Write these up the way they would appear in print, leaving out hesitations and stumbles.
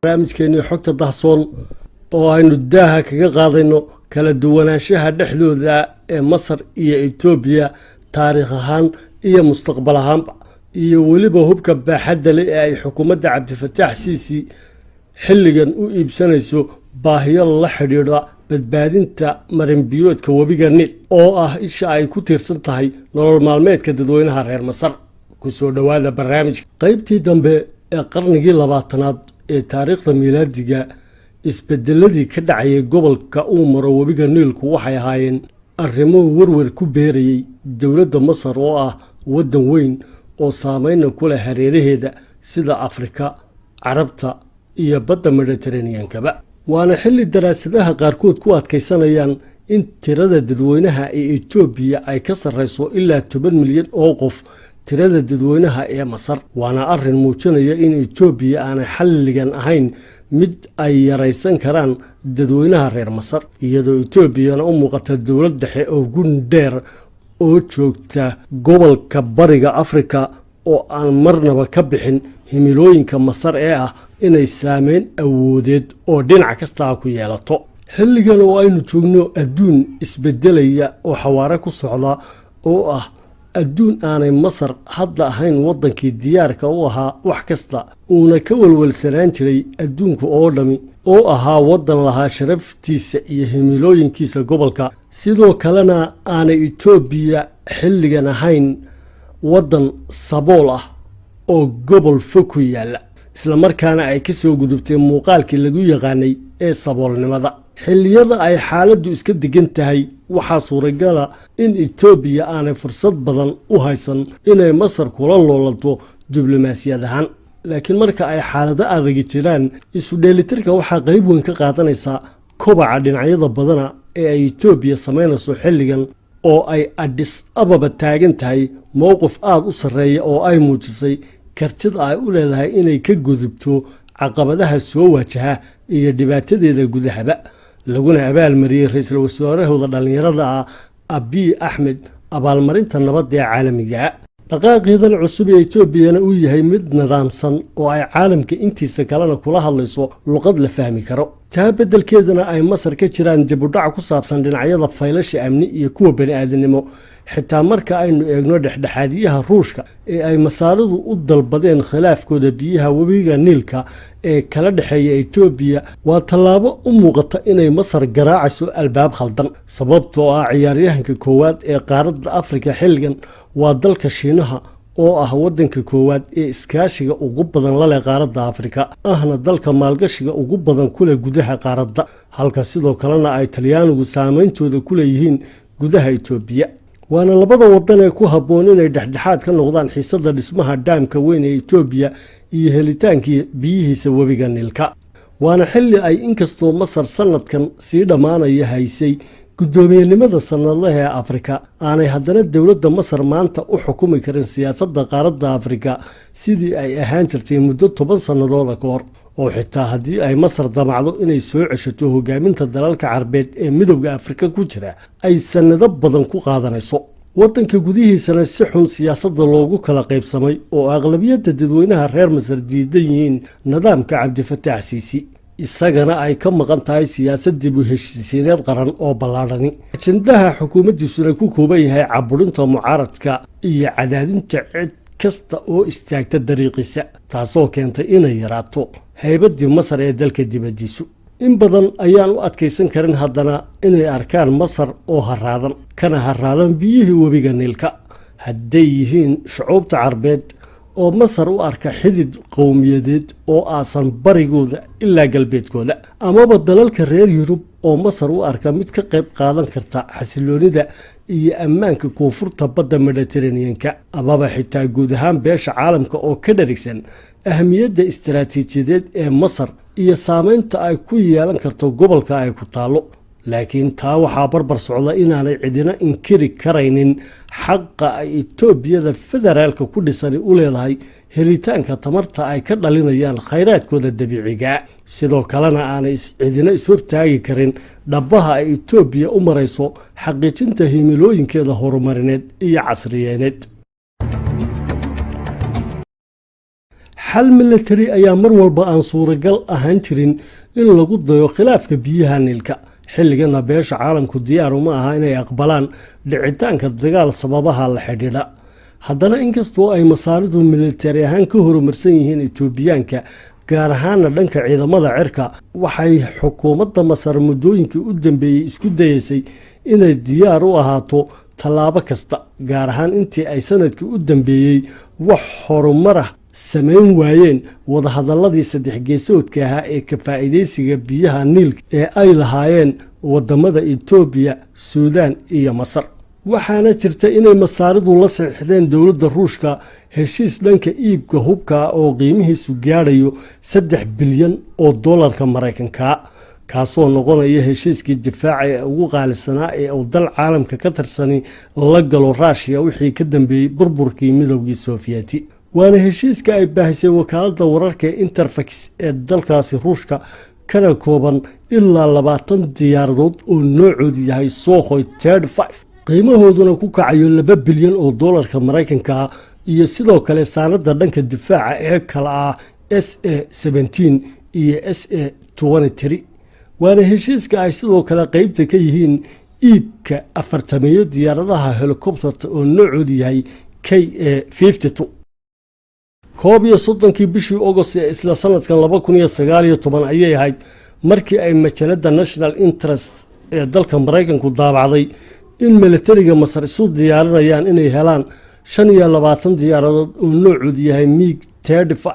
barnaamijkeennii xogta dahsoon oo aynu daaha kaga qaadayno kala duwanaanshaha dhexdooda ee Masar iyo Itoobiya taariikh ahaan iyo mustaqbal ahaanba iyo weliba hubka baaxadda leh ee ay xukuumadda Cabdifataax Siisi xilligan u iibsanayso baahiyo la xidhiidha badbaadinta marinbiyoodka webiga Niil oo ah isha ay ku tiirsan tahay nolol maalmeedka dadweynaha reer Masar. ku soo dhawaada barnaamijka qaybtii dambe ee qarnigii 20aad ee taariikhda miilaadiga isbedeladii ka dhacay gobolka uu maro webiga Niilku waxay ahaayeen arrimo warwar ku beerayay dawladda Masar oo ah wadan weyn oo saameyn ku leh hareeraheeda sida Afrika, Carabta iyo badda Mediterranean-kaba. waana xilli daraasadaha qaarkood ku adkaysanayaan in tirada dadweynaha ee Itoobiya ay ka sarreyso ilaa 10 milyan oo qof tirada dadweynaha ee Masar. waana arrin muujinaya in Itoobiya aanay xalligan ahayn mid ay yaraysan karaan dadweynaha reer Masar, iyadoo Itoobiyana u muuqata dawlad dhexe oo gundheer oo joogta gobolka bariga Afrika oo aan marnaba ka bixin himilooyinka Masar ee ah inay saameyn awoodeed oo dhinac kasta ku yeelato. xilligan oo aynu joogno adduun isbedelaya oo xawaare ku socda oo ah adduun aanay Masar hadda ahayn wadankii diyaarka u ahaa wax kasta uuna ka walwalsanaan jiray adduunka oo dhami oo ahaa wadan lahaa sharaftiisa iyo himilooyinkiisa gobolka. sidoo kalena aanay Itoobiya xilligan ahayn wadan sabool ah oo gobol fog ku yaala, isla markaana ay ka soo gudubtay muuqaalkii lagu yaqaanay ee saboolnimada. xilliyada ay xaaladdu iska degan tahay waxaa suuragal ah in Itoobiya aanay fursad badan u haysan inay Masar kula loolanto diblomaasiyad ahaan, laakiin marka ay xaalado adag jiraan isu dheelitirka waxaa qayb weyn ka qaadanaysa kobaca dhinacyada badana ee ay Itoobiya sameynayso xilligan oo ay Addis Ababa taagan tahay mowqif aad u sarreeya oo ay muujisay kartida ay u leedahay inay ka gudubto caqabadaha soo wajaha iyo dhibaatadeeda gudahaba, laguna abaalmariyay ra'iisul wasaarahooda dhalinyarada Abiy Ahmed abaalmarinta nabadda ee caalamiga. dhaqaaqeedan cusub ee Itoobiyana uu yahay mid nidaamsan oo ay caalamka intiisa kalena kula hadlayso luqad la fahmi karo. taa beddelkeedana ay Masar ka jiraan dib u dhac ku saabsan dhinacyada faylasha amni iyo kuwa bani'aadanimo, xitaa marka aynu eegno dhexdhexaadiyaha Ruushka ee ay Masaaridu u dalbadeen khilaafkooda biyaha webiga Niilka ee kala dhaxeeya Itoobiya. waa tallaabo u muuqata inay Masar garaacayso albaab khaldan, sababtoo ah ciyaaryahanka koowaad ee qaaradda Afrika xilligan waa dalka Shiinaha oo ah wadanka koowaad ee iskaashiga ugu badan la leh qaaradda Afrika, ahna dalka maalgashiga ugu badan ku leh gudaha qaaradda, halka sidoo kalena ay Talyaanigu saameyntooda ku leeyihiin gudaha Itoobiya. waana labada wadan ee ku habboon inay dhexdhexaad ka noqdaan xiisadda dhismaha daamka weyn ee Itoobiya iyo helitaankii biyihiisa webiga Niilka. waana xilli ay inkastoo Masar sanadkan sii dhammaanaya haysay gudoomiyenimada sanadlaha ee Afrika, aanay haddana dawladda Masar maanta u xukumi karin siyaasadda qaaradda Afrika sidii ay ahaan jirtay muddo 10 sannadood ka hor, oo xitaa haddii ay Masar damacdo inay soo ceshato hogaaminta dalalka Carbeed ee midowga Afrika ku jira ay sanado badan ku qaadanayso. wadanka gudihiisana si xun siyaasadda loogu kala qaybsamay oo aqlabiyadda dadweynaha reer Masar diidan yihiin nidaamka Cabdifataax Siisi, isagana ay ka maqan tahay siyaasad dib u heshiisiineed qaran oo ballaadhani. ajandaha xukuumaddiisuna ku kooban yahay caburinta mucaaradka iyo cadaadinta cid kasta oo istaagta dariiqiisa, taasoo keentay inay yaraato haybaddii Masar ee dalka dibaddiisu. in badan ayaan u adkaysan karin haddana inay arkaan Masar oo haraadan kana haraadan biyihii webiga Niilka, hadday yihiin shucuubta Carbeed oo Masar u arka xidid qowmiyadeed oo aasan barigooda ilaa galbeedkooda, amaba dalalka reer Yurub oo Masar u arka mid ka qayb qaadan karta xasiloonida iyo ammaanka koonfurta badda Mediterranean-ka, amaba xitaa guud ahaan beesha caalamka oo ka dharigsan ahmiyadda istiraatiijiyadeed ee Masar iyo saameynta ay ku yeelan karto gobolka ay ku taalo. laakiin taa waxaa barbar socda inaanay cidina inkiri karaynin xaqa ay etoobiyada federaalka ku dhisani u leedahay helitaanka tamarta ay ka dhalinayaan khayraadkooda dabiiciga, sidoo kalena aanay cidina ishortaagi karin dhabaha ay etoobiya u marayso xaqiijinta himilooyinkeeda horumarineed iyo casriyeeneed. xal milatari ayaa mar walba aan suuragal ahaan jirin in lagu dayo khilaafka biyaha niilka. xilligana beesha caalamku diyaar uma aha inay aqbalaan dhicitaanka dagaal sababaha la xidhiidha. haddana inkastoo ay masaaridu militari ahaan ka horumarsan yihiin etoobiyaanka, gaar ahaana dhanka ciidamada cirka, waxay xukuumadda Masar muddooyinkii u dambeeyey isku dayeysay inay diyaar u ahaato tallaabo kasta, gaar ahaan intii ay sanadkii u dambeeyey wax horumar ah samayn waayeen wadahadaladii saddex geesoodka ahaa ee ka faa'iidaysiga biyaha niilka ee ay lahaayeen wadamada Itoobiya, Suudaan iyo Masar. waxaana jirta inay masaaridu la saxiixdeen dowladda Ruushka heshiis dhanka iibka hubka oo qiimihiisu gaadhayo $3 bilyan oo dollarka Mareykanka, kaasoo noqonaya heshiiskii difaaca ee ugu qaalisanaa ee uu dal caalamka ka tirsani la galo Ruushka wixii ka dambeeyey burburkii Midowgii Sofiyeeti. waana heshiiska ay baahisay wakaaladda wararka Interfax ee dalkaasi Ruushka, kana kooban ilaa 20 diyaaradood oo noocoodu yahay Sukhoi 35, qiimahooduna ku kacayo $2 bilyan oo dollarka Mareykanka iyo sidoo kale saanada dhanka difaaca ee kala ah SA-17 iyo SA-23. waana heshiiska ay sidoo kale qaybta ka yihiin iibka 40 diyaaradaha helikobtarta oo noocoodu yahay KA-52. 31 bishii August ee isla sanadkan 2019 ayay ahayd markii ay majalada National Interest ee dalka Mareykanku daabacday in militariga Masar isu diyaarinayaan inay helaan 25 diyaaradood oo noocoodu yahay MiG-35,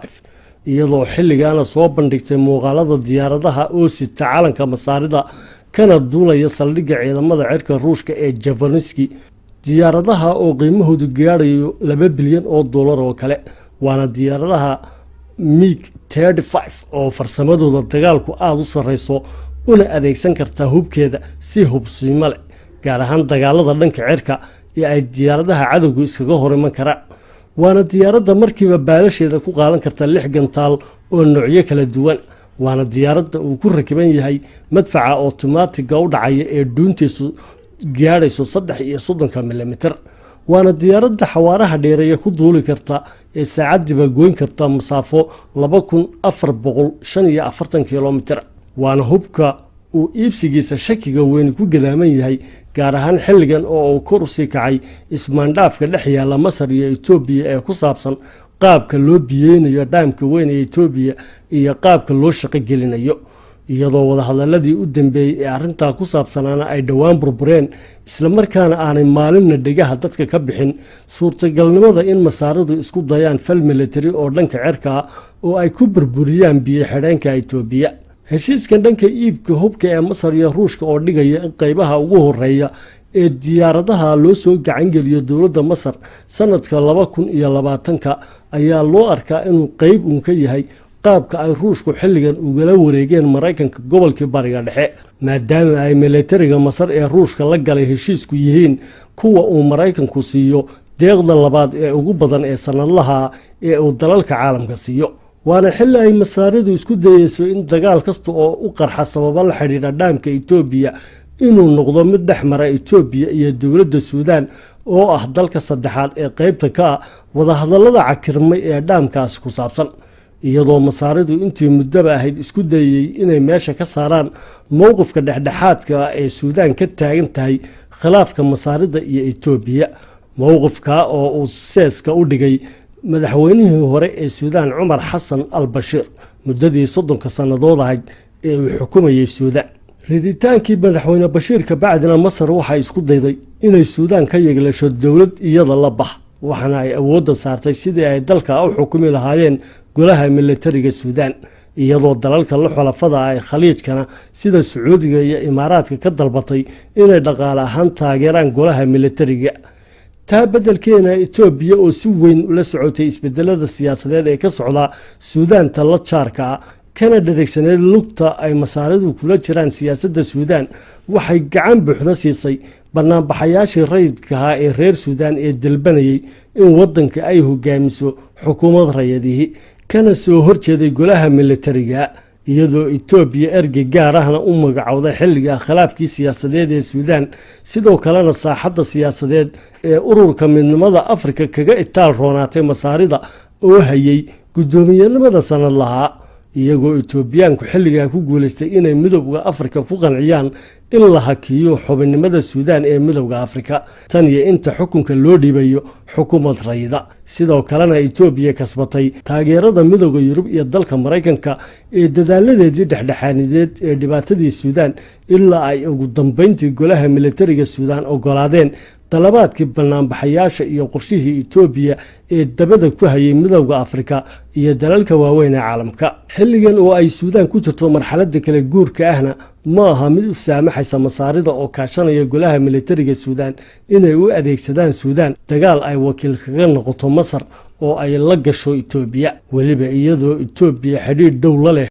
iyadoo xilligaana soo bandhigtay muuqaalada diyaaradaha oo sita calanka Masaarida kana duulaya saldhigga ciidamada cirka Ruushka ee Javorniski. diyaaradaha oo qiimahoodu gaadhayo $2 bilyan oo dollar oo kale, waana diyaaradaha MiG-35 oo farsamadooda dagaalku aad u sareyso una adeegsan kartaa hubkeeda si hubsiimo leh, gaar ahaan dagaalada dhanka cirka ee ay diyaaradaha cadowga iskaga hor iman karaan. waana diyaaradda markiiba baalasheeda ku qaadan karta 6 gantaal oo noocyo kala duwan. waana diyaaradda uu ku rakiban yahay madfaca otomaatiga u dhacaya ee dhuuntiisu gaadhayso 33 milimitir. waana diyaaradda xawaaraha dheereeya ku duuli karta ee saacadiiba goyn karta masaafo 2445 kilomitir. waana hubka uu iibsigiisa shakiga weyn ku gadaaman yahay, gaar ahaan xilligan oo uu kor u sii kacay ismaandhaafka dhex yaala Masar iyo Itoobiya ee ku saabsan qaabka loo biyeynayo dhaamka weyn ee Itoobiya iyo qaabka loo shaqo gelinayo, iyadoo wadahadaladii u dambeeyey ee arrintaa ku saabsanaana ay dhowaan burbureen, isla markaana aanay maalinna dhegaha dadka ka bixin suurtagalnimada in masaaridu isku dayaan fal militari oo dhanka cirka oo ay ku burburiyaan biyo xidheenka Itoobiya. heshiiskan dhanka iibka hubka ee Masar iyo Ruushka oo dhigaya in qaybaha ugu horeeya ee diyaaradaha loo soo gacan geliyo dowladda Masar sanadka 2020 ayaa loo arkaa inuu qayb uun ka yahay qaabka ay Ruushku xilligan ugala wareegeen Mareykanka gobolka Bariga Dhexe, maadaama ay militariga Masar ee Ruushka la galay heshiisku yihiin kuwa uu Mareykanku siiyo deeqda labaad ee ugu badan ee sanadlaha ee uu dalalka caalamka siiyo. waana xilli ay masaaridu isku dayeyso in dagaal kasta oo u qarxa sababa la xidhiidha dhaamka Itoobiya inuu noqdo mid dhex mara Itoobiya iyo dowladda Suudaan oo ah dalka saddexaad ee qaybta ka ah wadahadalada cakirmay ee dhaamkaas ku saabsan, iyadoo masaaridu intii muddaba ahayd isku dayay inay meesha ka saaraan mowqifka dhexdhexaadka ee Suudaan ka taagan tahay khilaafka masaarida iyo Itoobiya. mowqifka oo uu seeska u dhigay madaxweynihii hore ee Suudaan Cumar Xasan al-Bashir muddadii 30 sanadood ahayd ee uu xukumayay Suudaan. riditaankii madaxweyne Bashir ka bacdina Masar waxay isku dayday inay Suudaan ka yeeglasho dowlad iyada la bax, waxaana ay awoodda saartay sidii ay dalka u xukumi lahaayeen golaha militariga Suudaan, iyadoo dalalka la xulafada ay khaliijkana sida Sacuudiga iyo Imaaraadka ka dalbatay inay dhaqaale ahaan taageeraan golaha militariga. taa beddelkeena Itoobiya oo si weyn ula socotay isbedelada siyaasadeed ee ka socda Suudaan la jaarka kana dheregsaneed lugta ay masaaridu kula jiraan siyaasadda suudaan waxay gacan buuxda siisay banaanbaxayaashii rayidka ahaa ee reer suudaan ee dalbanayay in waddanka ay hogaamiso xukuumad rayadihii kana soo horjeeday golaha militariga iyadoo Itoobiya ergey gaar ahna u magacowday xilliga khilaafkii siyaasadeed ee Suudaan sidoo kalena saaxadda siyaasadeed ee ururka midnimada Afrika kaga itaal roonaatay masaarida oo hayay gudoomiyenimada sanad lahaa iyagoo Itoobiyaanku xilliga ku guuleystay inay midowga Afrika ku qanciyaan in la hakiyo xubinnimada Suudaan ee midowga Afrika tan iyo inta xukunka loo dhibayo xukuumad rayida sidoo kalena Itoobiya kasbatay taageerada midowga Yurub iyo dalka Mareykanka ee dadaaladeedii dhexdhexaadineed ee dhibaatadii Suudaan ilaa ay ugu dambeyntii golaha militariga Suudaan ogolaadeen talabaadkii banaanbaxayaasha iyo qorshihii Itoobiya ee dabada ku hayay midowga Afrika iyo dalalka waaweyn ee caalamka xilligan oo ay Suudaan ku jirto marxaladda kala guurka ahna ma aha mid u saamaxaysa masaarida oo kaashanaya golaha militariga Suudaan inay u adeegsadaan Suudaan dagaal ay wakiil kaga noqoto Masar oo ay la gasho Itoobiya waliba iyadoo Itoobiya xiriir dhow la leh